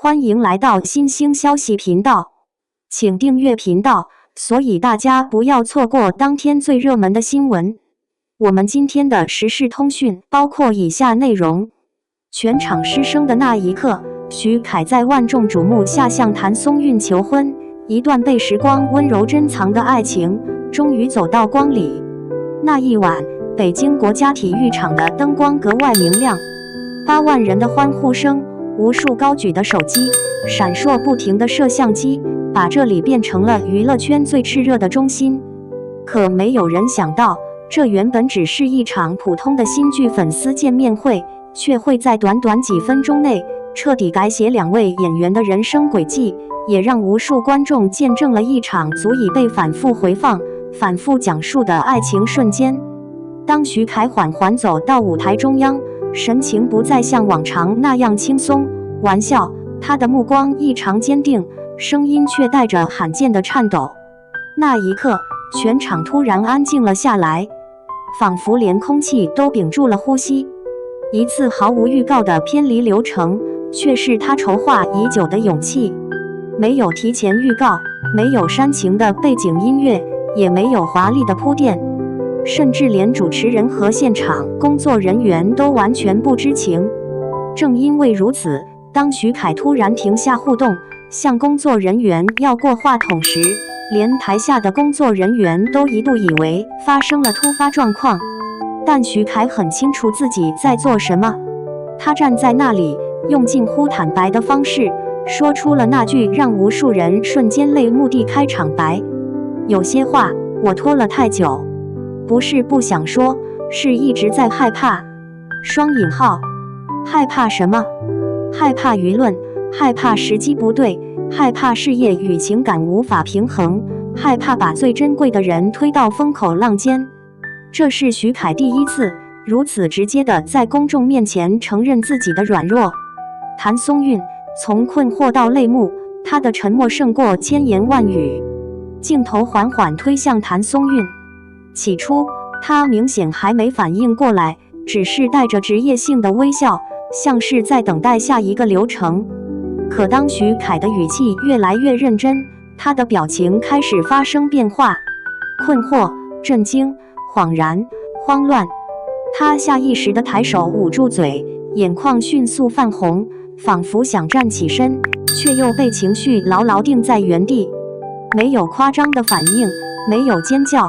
歡迎來到新興消息頻道，請訂閱頻道，所以大家不要錯過當天最熱門的新聞。我們今天的時事通訊包括以下內容：全場失聲的那一刻，許凱在萬眾矚目下向譚松韻求婚，一段被時光溫柔珍藏的愛情，終於走到光裡。那一晚，北京國家體育場的燈光格外明亮，8萬人的歡呼聲，無數高舉的手機，閃爍不停的攝像機，把這裡變成了娛樂圈最熾熱的中心。可沒有人想到，這原本只是一場普通的新劇粉絲見面會，卻會在短短幾分鐘內徹底改寫2位演員的人生軌跡，也讓無數觀眾見證了一場足以被反覆回放、反覆講述的愛情瞬間。當許凱緩緩走到舞台中央，神情不再像往常那樣輕鬆玩笑，他的目光異常堅定，聲音卻帶着罕見的顫抖。那一刻，全場突然安靜了下來，仿佛連空氣都屏住了呼吸。一次毫無預告的偏離流程，卻是他籌劃已久的勇氣。沒有提前預告，沒有煽情的背景音樂，也沒有華麗的鋪墊，甚至連主持人和現場工作人員都完全不知情。正因為如此，當許凱突然停下互動，向工作人員要過話筒時，連台下的工作人員都一度以為發生了突發狀況。但許凱很清楚自己在做什麼，他站在那裡，用近乎坦白的方式說出了那句讓無數人瞬間淚目的開場白：有些話我拖了太久，不是不想說，是一直在害怕。雙引號，害怕什麼？害怕輿論，害怕時機不對，害怕事業與情感無法平衡，害怕把最珍貴的人推到風口浪尖。這是許凱第一次如此直接地在公眾面前承認自己的軟弱。譚松韻從困惑到淚目，她的沉默勝過千言萬語。鏡頭緩緩推向譚松韻，起初她明顯還沒反應過來，只是帶着職業性的微笑，像是在等待下一個流程。可當許凱的語氣越來越認真，他的表情開始發生變化：困惑、震驚、恍然、慌亂。他下意識地抬手捂住嘴，眼眶迅速泛紅，仿佛想站起身，卻又被情緒牢牢定在原地。沒有誇張的反應，沒有尖叫，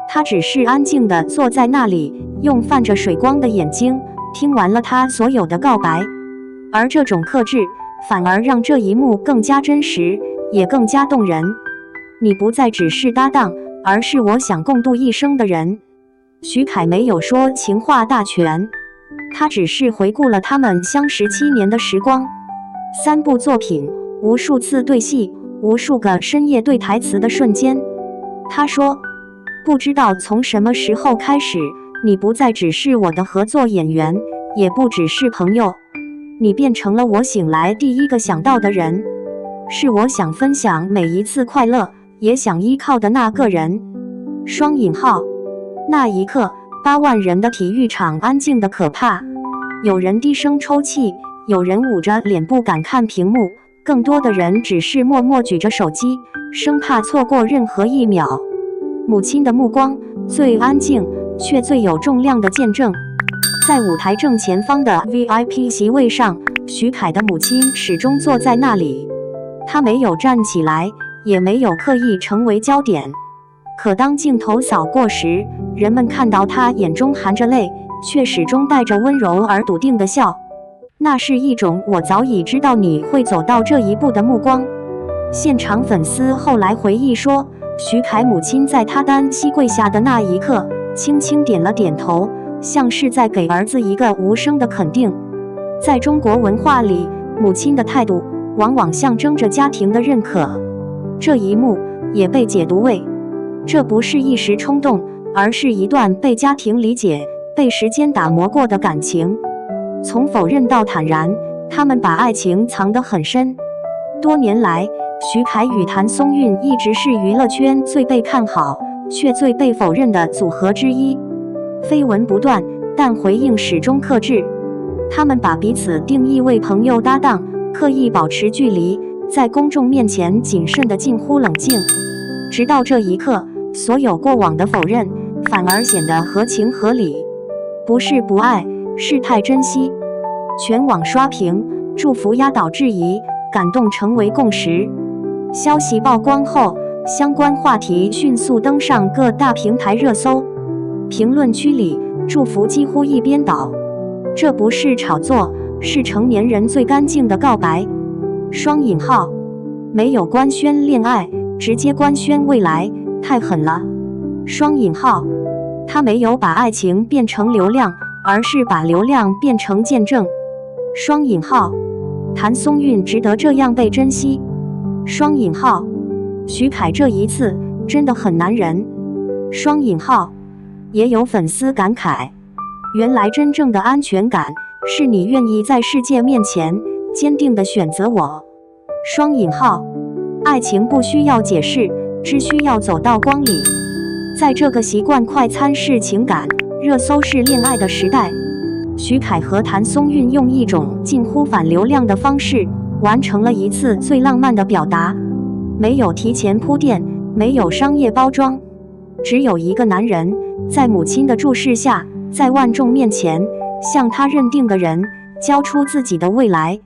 他只是安靜地坐在那裡，用泛着水光的眼睛聽完了他所有的告白。而這種克制反而讓這一幕更加真實，也更加動人。你不再只是搭檔，而是我想共度一生的人。許凱沒有說情話大全，他只是回顧了他們相識7年的時光，3部作品，無數次對戲，無數個深夜對台詞的瞬間。他說，不知道從什麼時候開始，你不再只是我的合作演員，也不只是朋友，你變成了我醒來第一個想到的人，是我想分享每一次快樂，也想依靠的那個人。雙引號。那一刻，8萬人的體育場安靜得可怕，有人低聲抽泣，有人捂着臉不敢看屏幕，更多的人只是默默舉着手機，生怕錯過任何一秒。母親的目光，最安靜卻最有重量的見證。在舞台正前方的 VIP 席位上，許凱的母親始終坐在那裡，她沒有站起來，也沒有刻意成為焦點。可當鏡頭掃過時，人們看到她眼中含着淚，卻始終帶着溫柔而篤定的笑。那是一種我早已知道你會走到這一步的目光。現場粉絲後來回憶說，許凱母親在她單膝跪下的那一刻，輕輕點了點頭，像是在給兒子一個無聲的肯定。在中國文化裡，母親的態度往往象徵着家庭的認可。這一幕也被解讀為，這不是一時衝動，而是一段被家庭理解、被時間打磨過的感情。從否認到坦然，他們把愛情藏得很深。多年來，許凱與譚松韻一直是娛樂圈最被看好，卻最被否認的組合之一。緋聞不斷，但回應始終克制。他們把彼此定義為朋友搭檔，刻意保持距離，在公眾面前謹慎得近乎冷靜。直到這一刻，所有過往的否認反而顯得合情合理。不是不愛，是太珍惜。全網刷屏，祝福壓倒質疑，感動成為共識。消息曝光後，相關話題迅速登上各大平台熱搜，評論區裡祝福幾乎一邊倒。這不是炒作，是成年人最乾淨的告白。雙引號，沒有官宣戀愛，直接官宣未來，太狠了。雙引號，他沒有把愛情變成流量，而是把流量變成見證。雙引號，譚松韻值得這樣被珍惜。雙引號，徐凱這一次真的很男人。雙引號，也有粉絲感慨，原來真正的安全感是你願意在世界面前堅定地選擇我。雙引號，愛情不需要解釋，只需要走到光裡。在這個習慣快餐式情感、熱搜式戀愛的時代，徐凱和譚松韻用一種近乎反流量的方式，完成了一次最浪漫的表達。沒有提前鋪墊，沒有商業包裝，只有一個男人在母親的注視下，在萬眾面前向他認定的人交出自己的未來。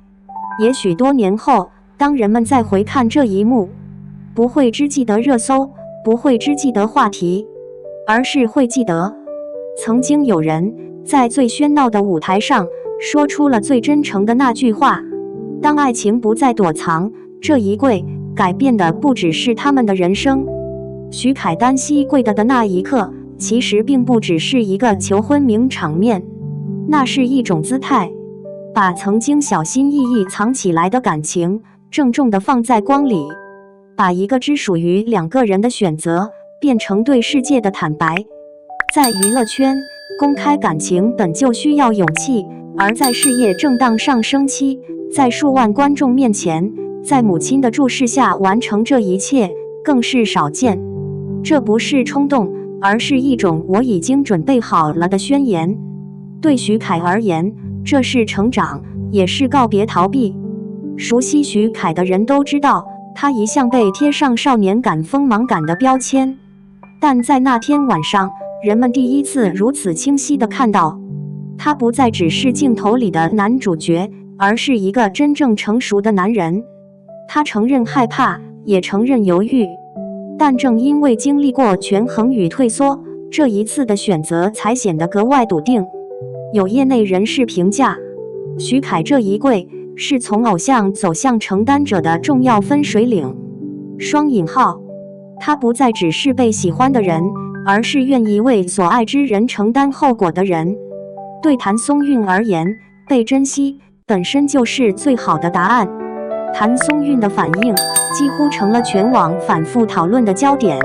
也許多年後，當人們再回看這一幕，不會只記得熱搜，不會只記得話題，而是會記得曾經有人在最喧鬧的舞台上說出了最真誠的那句話。當愛情不再躲藏，這一跪改變的不只是他們的人生。徐凱單膝跪的那一刻，其實並不只是一個求婚名場面，那是一種姿態，把曾經小心翼翼藏起來的感情鄭重地放在光裡，把一個只屬於兩個人的選擇變成對世界的坦白。在娛樂圈，公開感情本就需要勇氣，而在事業正當上升期，在數萬觀眾面前，在母親的注視下完成這一切，更是少見。這不是衝動，而是一種我已經準備好了的宣言。對徐凱而言，這是成長，也是告別逃避。熟悉徐凱的人都知道，他一向被貼上少年感、鋒芒感的標籤。但在那天晚上，人們第一次如此清晰地看到，他不再只是鏡頭裡的男主角，而是一個真正成熟的男人。他承認害怕，也承認猶豫，但正因為經歷過權衡與退縮，這一次的選擇才顯得格外篤定。有業內人士評價，徐凱這一跪是從偶像走向承擔者的重要分水嶺。雙引號，他不再只是被喜歡的人，而是願意為所愛之人承擔後果的人。對譚松韻而言，被珍惜本身就是最好的答案。譚松韻的反應幾乎成了全網反覆討論的焦點。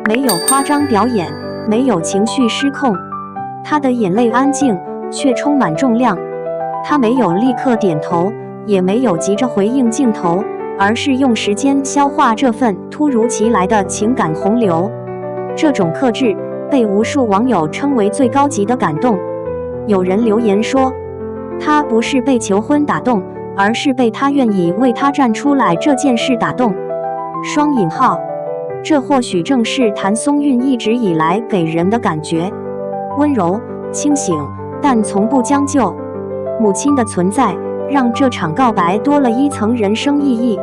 沒有誇張表演，沒有情緒失控，她的眼淚安靜卻充滿重量。她沒有立刻點頭，也沒有急着回應鏡頭，而是用時間消化這份突如其來的情感洪流。這種克制被無數網友稱為最高級的感動。有人留言說，他不是被求婚打動，而是被他願意為他站出來這件事打動。雙引號，這或許正是譚松韻一直以來給人的感覺：溫柔、清醒，但從不將就。母親的存在讓這場告白多了一層人生意義。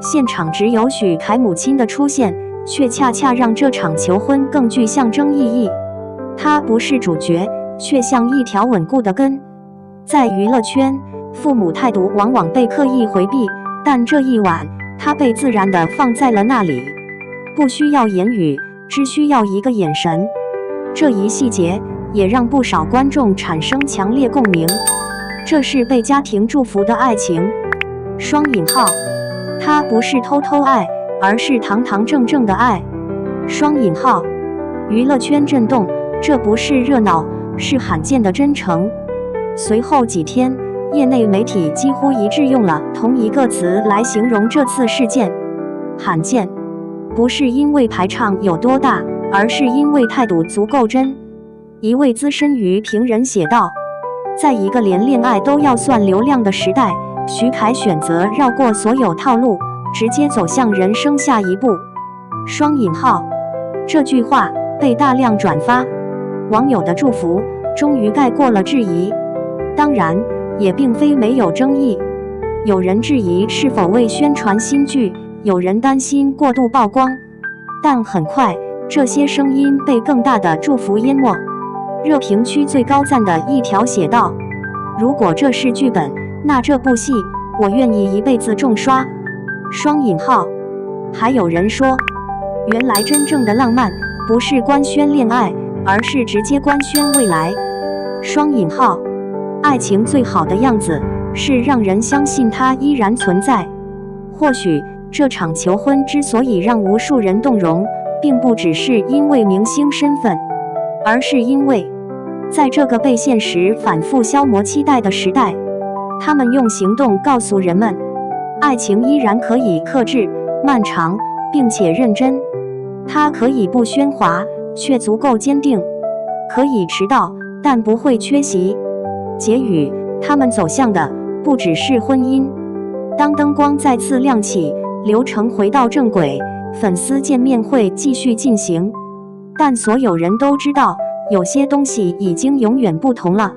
現場只有許凱母親的出現，卻恰恰讓這場求婚更具象徵意義。她不是主角，卻像一條穩固的根。在娛樂圈，父母態度往往被刻意回避，但這一晚，她被自然地放在了那裡，不需要言語，只需要一個眼神。這一細節也讓不少觀眾產生強烈共鳴。這是被家庭祝福的愛情。雙引號，它不是偷偷愛，而是堂堂正正的愛。雙引號，娛樂圈震動，這不是熱鬧，是罕見的真誠。隨後幾天，業內媒體幾乎一致用了同一個詞來形容這次事件：罕見。不是因為排場有多大，而是因為態度足夠真。一位資深娛評人寫道，在一個連戀愛都要算流量的時代，徐凱選擇繞過所有套路，直接走向人生下一步。雙引號，這句話被大量轉發，網友的祝福終於蓋過了質疑。當然，也並非沒有爭議。有人質疑是否為宣傳新劇，有人擔心過度曝光，但很快，這些聲音被更大的祝福淹沒。熱評區最高讚的一條寫道：“如果這是劇本，那這部戲我願意一輩子重刷。”雙引號。還有人說，原來真正的浪漫不是官宣戀愛，而是直接官宣未來。雙引號。愛情最好的樣子是讓人相信它依然存在。或許這場求婚之所以讓無數人動容，並不只是因為明星身份，而是因為在這個被現實反覆消磨期待的時代，他們用行動告訴人們，愛情依然可以克制、漫長，並且認真。它可以不喧嘩，卻足夠堅定；可以遲到，但不會缺席。結語，他們走向的不只是婚姻。當燈光再次亮起，流程回到正軌，粉絲見面會繼續進行。但所有人都知道，有些東西已經永遠不同了。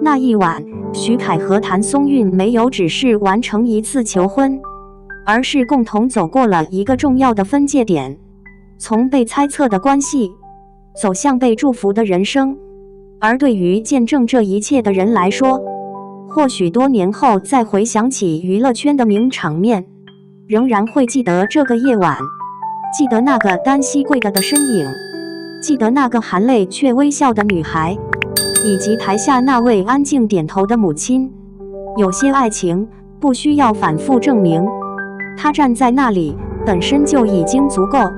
那一晚，徐凱和譚松韻沒有只是完成一次求婚，而是共同走過了一個重要的分界點，從被猜測的關係，走向被祝福的人生。而對於見證這一切的人來說，或許多年後再回想起娛樂圈的名場面，仍然會記得這個夜晚，記得那個單膝跪的身影，記得那個含淚卻微笑的女孩，以及台下那位安靜點頭的母親。有些愛情不需要反覆證明，它站在那裡本身就已經足夠。